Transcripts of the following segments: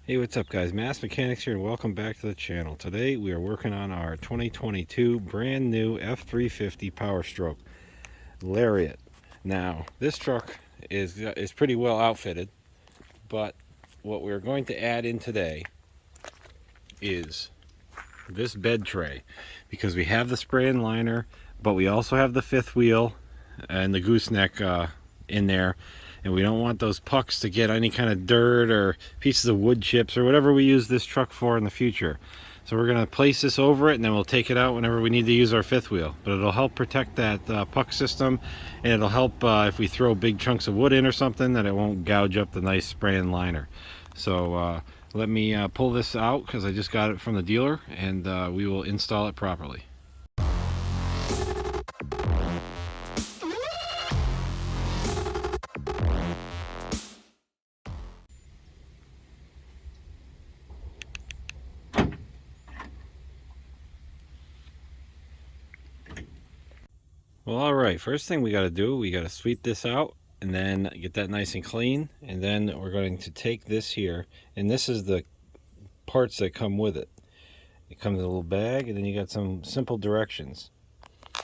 Hey, what's up guys? Mass Mechanics here and welcome back to the channel. Today we are working on our 2022 brand new F350 Power Stroke Lariat. Now, this truck is pretty well outfitted, but what we're going to add in today is this bed tray, because we have the spray-in liner, but we also have the fifth wheel and the gooseneck in there, and we don't want those pucks to get any kind of dirt or pieces of wood chips or whatever we use this truck for in the future. So we're going to place this over it, and then we'll take it out whenever we need to use our fifth wheel. But it'll help protect that puck system, and it'll help if we throw big chunks of wood in or something, that it won't gouge up the nice spray-in liner. So let me pull this out because I just got it from the dealer, and we will install it properly. Well, all right, first thing we got to do, we got to sweep this out and then get that nice and clean. And then we're going to take this here, and this is the parts that come with it. It comes in a little bag, and then you got some simple directions.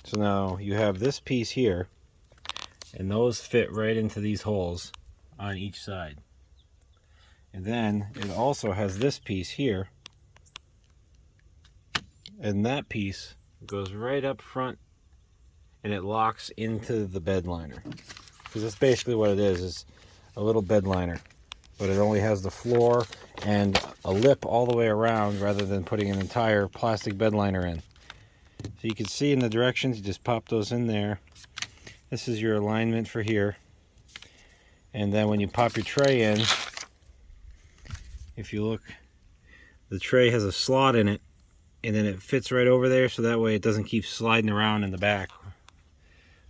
So now you have this piece here, and those fit right into these holes on each side. And then it also has this piece here, and that piece goes right up front, and it locks into the bed liner, because that's basically what it is a little bed liner, but it only has the floor and a lip all the way around rather than putting an entire plastic bed liner in. So you can see in the directions, you just pop those in there. This is your alignment for here, and then when you pop your tray in, if you look, the tray has a slot in it, and then it fits right over there, so that way it doesn't keep sliding around in the back.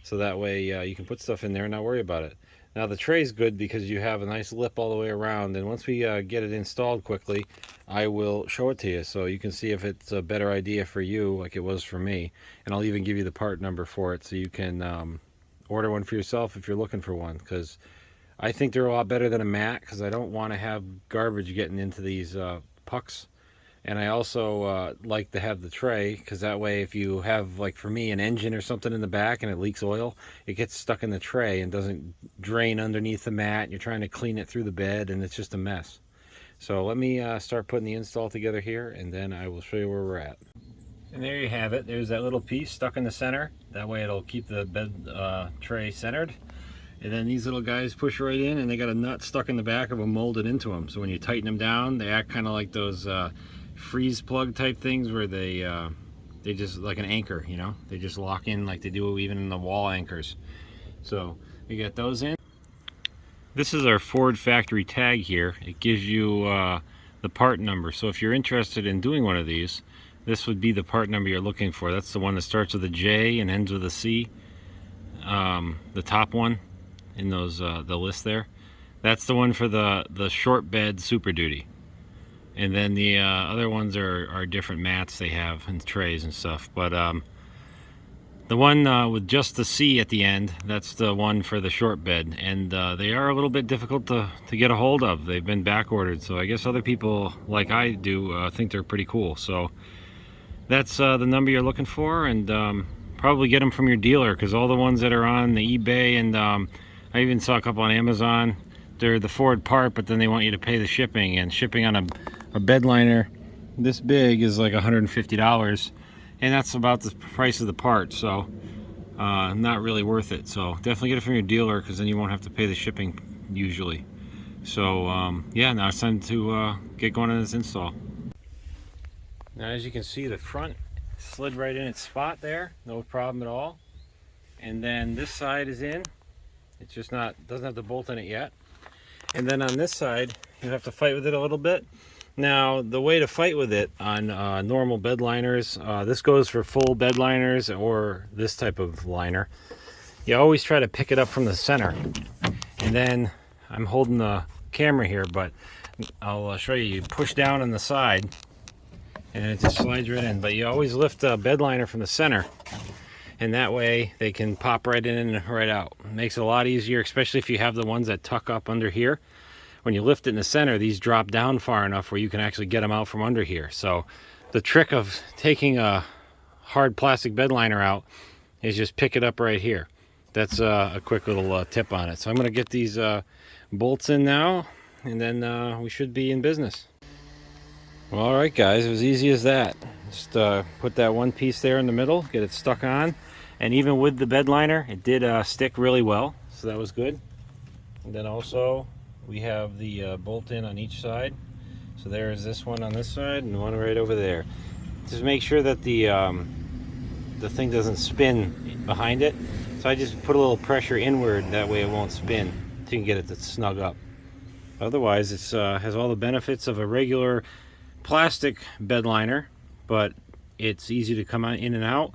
So that way you can put stuff in there and not worry about it. Now the tray is good because you have a nice lip all the way around, and once we get it installed quickly, I will show it to you so you can see if it's a better idea for you like it was for me. And I'll even give you the part number for it so you can order one for yourself if you're looking for one, because I think they're a lot better than a mat, because I don't want to have garbage getting into these pucks. And I also like to have the tray, because that way if you have, like for me, an engine or something in the back and it leaks oil, it gets stuck in the tray and doesn't drain underneath the mat, and you're trying to clean it through the bed and it's just a mess. So let me start putting the install together here, and then I will show you where we're at. And there you have it. There's that little piece stuck in the center. That way it'll keep the bed tray centered. And then these little guys push right in, and they got a nut stuck in the back of them molded into them. So when you tighten them down, they act kind of like those freeze plug type things, where they just like an anchor, you know, they just lock in like they do even in the wall anchors. So we got those in. This is our Ford factory tag here. It gives you the part number, so if you're interested in doing one of these, this would be the part number you're looking for. That's the one that starts with a J and ends with a C. The top one in those the list there, that's the one for the short bed Super Duty. And then the other ones are different mats they have and trays and stuff. But the one with just the C at the end, that's the one for the short bed. And they are a little bit difficult to get a hold of. They've been back ordered. So I guess other people, like I do, think they're pretty cool. So that's the number you're looking for. And probably get them from your dealer, because all the ones that are on the eBay, and I even saw a couple on Amazon, they're the Ford part, but then they want you to pay the shipping. And shipping on a bed liner this big is like $150, and that's about the price of the part, so not really worth it. So definitely get it from your dealer, because then you won't have to pay the shipping usually. So yeah, now it's time to get going on this install. Now as you can see, the front slid right in its spot there, no problem at all. And then this side is in, it's just doesn't have the bolt in it yet. And then on this side you have to fight with it a little bit. Now the way to fight with it on normal bed liners, this goes for full bed liners or this type of liner, you always try to pick it up from the center. And then I'm holding the camera here, but I'll show you. You push down on the side and it just slides right in, but you always lift the bed liner from the center, and that way they can pop right in and right out. It makes it a lot easier, especially if you have the ones that tuck up under here, when you lift it in the center, these drop down far enough where you can actually get them out from under here. So the trick of taking a hard plastic bed liner out is just pick it up right here. That's a quick little tip on it. So I'm going to get these bolts in now, and then we should be in business. Well, all right guys, it was easy as that. Just put that one piece there in the middle, get it stuck on, and even with the bed liner, it did stick really well, so that was good. And then also we have the bolt in on each side. So there is this one on this side and one right over there. Just make sure that the thing doesn't spin behind it. So I just put a little pressure inward, that way it won't spin, so you can get it to snug up. Otherwise, it has all the benefits of a regular plastic bed liner, but it's easy to come in and out,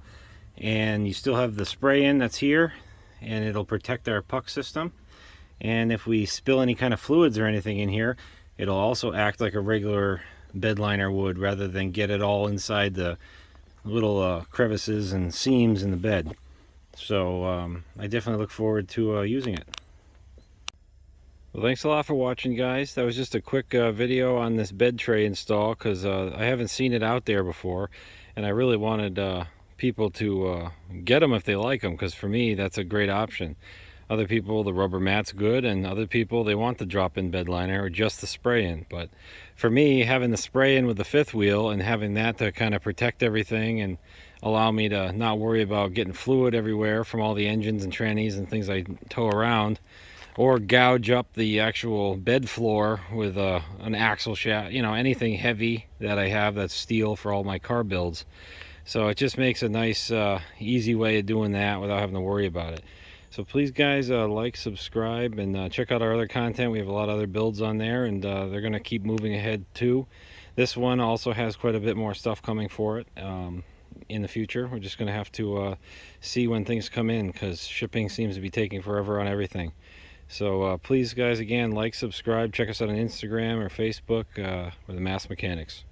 and you still have the spray in that's here, and it'll protect our puck system. And if we spill any kind of fluids or anything in here, it'll also act like a regular bed liner would, rather than get it all inside the little crevices and seams in the bed. So I definitely look forward to using it. Well, thanks a lot for watching, guys. That was just a quick video on this bed tray install, because I haven't seen it out there before, and I really wanted people to get them if they like them, because for me that's a great option. Other people, the rubber mat's good, and other people, they want the drop-in bed liner or just the spray-in. But for me, having the spray-in with the fifth wheel and having that to kind of protect everything and allow me to not worry about getting fluid everywhere from all the engines and trannies and things I tow around, or gouge up the actual bed floor with an axle shaft, you know, anything heavy that I have that's steel for all my car builds. So it just makes a nice easy way of doing that without having to worry about it. So please guys, like, subscribe, and check out our other content. We have a lot of other builds on there, and they're going to keep moving ahead too. This one also has quite a bit more stuff coming for it in the future. We're just going to have to see when things come in, because shipping seems to be taking forever on everything. So please guys, again, like, subscribe, check us out on Instagram or Facebook. We're the Mass Mechanics.